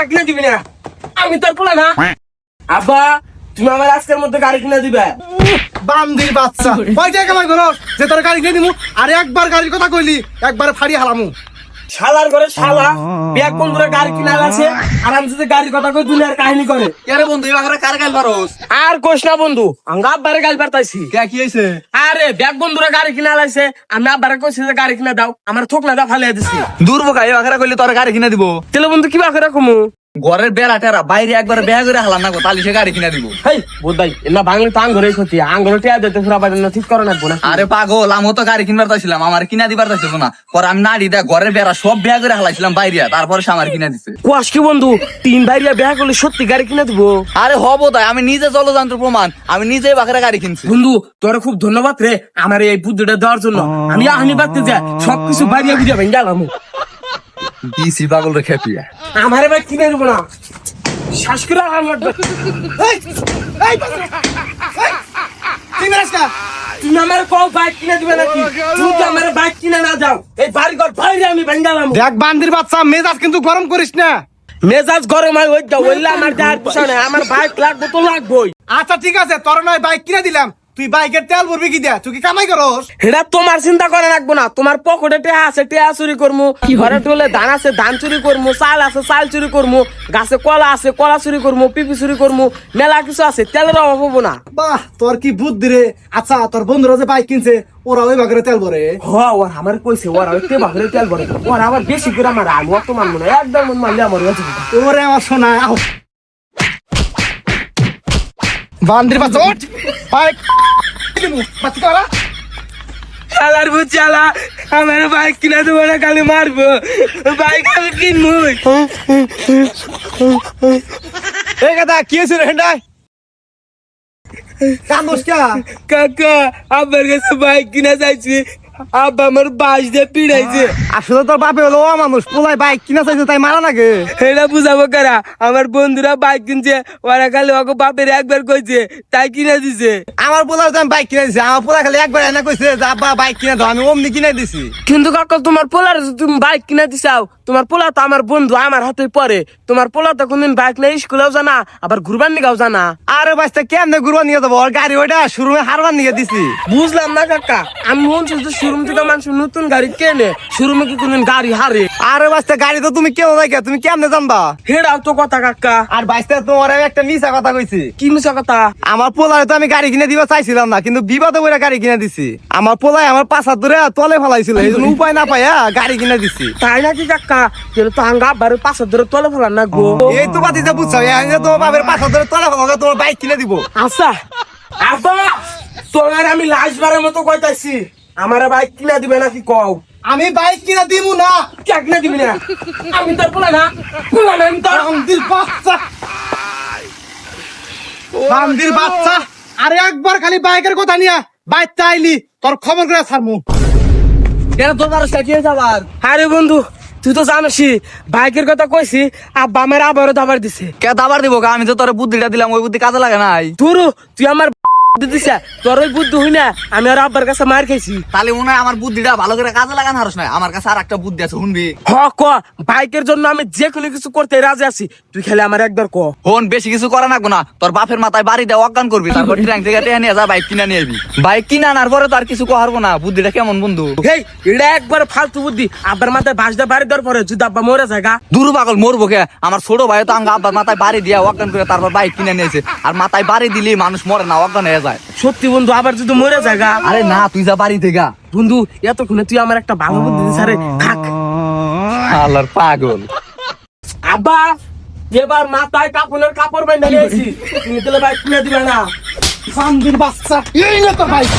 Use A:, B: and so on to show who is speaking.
A: কিনে দিবি না, আমি তোর পোলা না। আব্বা তুমি আমার আজকের মধ্যে গাড়ি কিনে দিবে।
B: বান্দির বাচ্চা কয় টাকা কামাই করস যে তোর গাড়ি কিনে দিমু? আর একবার গাড়ির কথা কইলি একবার ফাড়ি হালামু।
A: শালার ঘরে শালা ব্যাগ বন্ধুরা গাড়ি কিনা আছে, আরামসে যে গাড়ির কথা কই দুনিয়ার কাহিনী করে।
C: আরে বন্ধু এবারে কার গাল পারোস?
A: আর কোশ না বন্ধু, আমি আব্বারে গাল পারতাইছি।
C: কে কি হইছে?
A: আরে ব্যাগ বন্ধুরা গাড়ি কিনা লাইছে, আমি আব্বারে কইছি যে গাড়ি কিনা দাও, আমার থোকনা দা ফালিয়ে দিছি।
C: দূর বোকা এবারে কইলে তোর গাড়ি কিনে দিব।
A: তেলে বন্ধু কি বাকি রাখমু?
C: ঘরের বেড়া টেরা বাইরে একবার বেয়া করে হালাম না গো, তাহলে সে গাড়ি কিনে দিব।
A: হেই বোধ ভাই না বাংলা তো আঙ্গরে ক্ষতি, আঙ্গরে টিয়া দিতে পুরা বাড়ি না ঠিক করে রাখবো না।
C: আরে পাগল, আমি তো গাড়ি কিনবার চাইছিলাম, আমার কিনা দিবার চাইছিল না। পরে আমি নাড়ি দেয়া ঘরের বেড়া সব বেয়া করে হালাইছিলাম বাইরে, তারপরে সে আমার কিনা দিছে।
A: কোয়াস কি বন্ধু, তিন ভাইয়া বিয়া করলে সত্যি গাড়ি কিনে দিব?
C: আরে হবো তাই, আমি নিজে জলযন্ত্র প্রমাণ, আমি নিজেই বাকেরা গাড়ি কিনছি।
A: বন্ধু তোর খুব ধন্যবাদ রে আমার এই বুদ্ধিটা দেওয়ার জন্য। আমি আহনি বাড়তে যা সবকিছু বাইরে বুঝে ভেঙে গেলাম।
C: দিছি পাগল রে খেপিয়া।
A: আমার এবার কিনে দেবো না, শ্বাস করে আমার তুমি আমার কল বাইক কিনে দিবে নাকি? তুমি তো আমার বাইক কিনে না যাও, এই বাড়ি ঘর বাইরে আমি ভেঙে গেলাম।
B: দেখ বান্দির বাচ্চা মেজাজ কিন্তু গরম করিস না।
A: মেজাজ গরম হয় ওই দাও, ওইলা আমার যাওয়ার পিছনে আমার বাইক লাগবে তো লাগবেই।
B: আচ্ছা ঠিক আছে, তোর নয় বাইক কিনে দিলাম, তুই বাইকের তেল ভরবি কি দেয়া? তুই কি কামাই করস?
A: এটা তোমার চিন্তা করে রাখবো না, তোমার পকেটে টেহা আছে টেহা চুরি করমু, ঘরে টলে ধান আছে ধান চুরি করমু, চাল আছে চাল চুরি করমু, গাছে কলা আছে কলা চুরি করমু, পিপি চুরি করমু, মেলা কিছু আছে, তেলের অভাব হবো না।
B: বাহ তোর কি বুদ্ধি রে। আচ্ছা তোর বন্ধুরা যে বাইক কিনছে ওরা ওই বাগের তেল ভরে?
A: ওর আমার কইছে ওরা ওই বাঘের তেল ভরে, ওরা আবার বেশি করে আমার আমি অত মানবো না, একদম মানলে আমার হয়েছে।
B: ওরে আমার শোনা বান্দির বাচ্চা ওঠ বাইক বাচ্চা তোরা
A: চালার ভূত চালা, আমার বাইক কিনা দেবো না, খালি মারবো, বাইক আমি কিনবো।
B: এই কথা কি হয়েছে রে হেন্ডাই কান্দোস কে?
A: কাকা আব্বার কাছে বাইক কিনা যাইছি, আব্বা আমার বাস দিয়ে পিড়াইছে।
B: আসলে তোর বাপে হলো মানুষ পোলাই বাইক কিনা চাইছে তাই মারা লাগে।
A: এটা বুঝাবো কারা, আমার বন্ধুরা বাইক কিনছে, ওরা খালি ওকে বাপের একবার কইছে তাই কিনে দিছে।
B: আমার পোলার তো আমি বাইক কিনে দিছি, আমার পোলা খালি একবার এনে কইছে যে আব্বা বাইক কিনে দাও, আমি অমনি কিনে দিছি।
A: কিন্তু কাকা তোমার পোলার তুমি বাইক কিনে দিছাও, তোমার পোলা তো আমার বন্ধু আমার হাতে পড়ে, তোমার পোলা তো কোনদিন বাইক নিয়ে স্কুলেও জানা আবার ঘুরবার নিগাও জানা।
B: আরে বাচ্চা কেমনে ঘুরবা নিয়ে যাবো, ওর গাড়ি ওইটা শোরুমে হারবার নিয়ে দিছি।
A: বুঝলাম না কাকা, আমি বলছি যে শোরুম থেকে মানুষ নতুন গাড়ি কেনে, শোরুমে কি কোনদিন গাড়ি হারে?
B: আরে বাচ্চা গাড়ি তো তুমি কেউ নাই, তুমি কেমনে জানবা?
A: হেরাও তো কথা কাকা।
B: আর বাচ্চা তোমার একটা মিছা কথা কইছি।
A: কি মিছা কথা?
B: আমার পোলারে তো আমি গাড়ি কিনে দিবা চাইছিলাম না, কিন্তু বিবাদে করে গাড়ি কিনে দিছি। আমার পোলাই আমার পাশা ধরে তলে ফেলাইছিল, এই জন্য উপায় না পাইয়া গাড়ি কিনে দিছি।
A: তাই নাকি কাকা? কিন্তু তো হাঙ্গা আব্বার পাশে ধরে তলে ফেলার না গো।
B: এই তো বাতি যে বুঝছো, তোমার বাপের পাশা ধরে তলে ফেলা তোমার বাইক কিনে দিব।
A: আচ্ছা আব্বা তোমার আমি লাস্ট বারের মতো কইতাছি, আমার বাইক কিনা দিবে নাকি কও?
B: আমি বাইক কিনে দিব না।
A: কে কিনা দিবি না? আমি তোর পোলা না, পোলা না আমি তোর।
B: বান্দির বাচ্চা বান্দির বাচ্চা, আরে একবার খালি বাইকের কথা নিয়া বাইক চাইলি তোর খবর করে ছাড়মু।
C: কেন তোর আর সাকিয়ে যাবার?
A: আরে বন্ধু তুই তো জানিসই বাইকের কথা কইছি, আব্বা আমার আবারও দাবার দিছে।
C: কে দাবার দিব? আমি তো তোর বুদ্ধিটা দিলাম, ওই বুদ্ধি কাজে লাগে নাই।
A: তুরু তুই আমার বুদ্ধি দিছা, তোর ওই বুদ্ধি হই না, আমি আর আব্বার কাছে মার খাইছি।
C: তাহলে মনে হয় আমার বুদ্ধিটা ভালো করে কাজে লাগানো হারস না। আমার কাছে আর একটা বুদ্ধি আছে, শুনবি?
A: হ ক, বাইকের জন্য আমি যে কোনো কিছু করতে রাজি আছি, তুই খালি আমার একবার ক।
C: হন, বেশি কিছু করা লাগবো না, তোর বাপের মাথায় বাড়ি দেওয়া অজ্ঞান করবি, তারপর ট্রেন থেকে টেনে নিয়ে যা বাইক কিনে নিয়ে আবি। বাইক কিনে আনার পরে তো আর কিছু কহারবো না। বুদ্ধিটা কেমন বন্ধু?
A: হেই এটা একবার ফালতু বুদ্ধি, আব্বার মাথায় বাস দিয়ে বাড়ি দেওয়ার পরে যদি আব্বা মরে যায় গা।
C: দূর পাগল, মরবো কে? আমার ছোট ভাই তো আঙ্গা আব্বার মাথায় বাড়ি দিয়া অজ্ঞান করে তারপর বাইক কিনে নিয়েছে। আর মাথায় বাড়ি দিলেই মানুষ মরে না, অজ্ঞান হয়ে যায়।
A: সত্যি বন্ধু, আবার যদি মরে যায় গা।
C: আরে না, তুই যা বাড়ি থেকে।
A: বন্ধু এতক্ষণে তুই আমার একটা ভালো বুদ্ধি দিস, আরে থাক।
C: আল্লাহর পাগল।
A: আব্বা এবার মাথায় কাপড়ের কাপড় বাইন্ধা নিয়েছি, তুমি তাহলে বাইক কিনে দিবে না?
B: বান্দির বাচ্চা এই না তোর বাইক।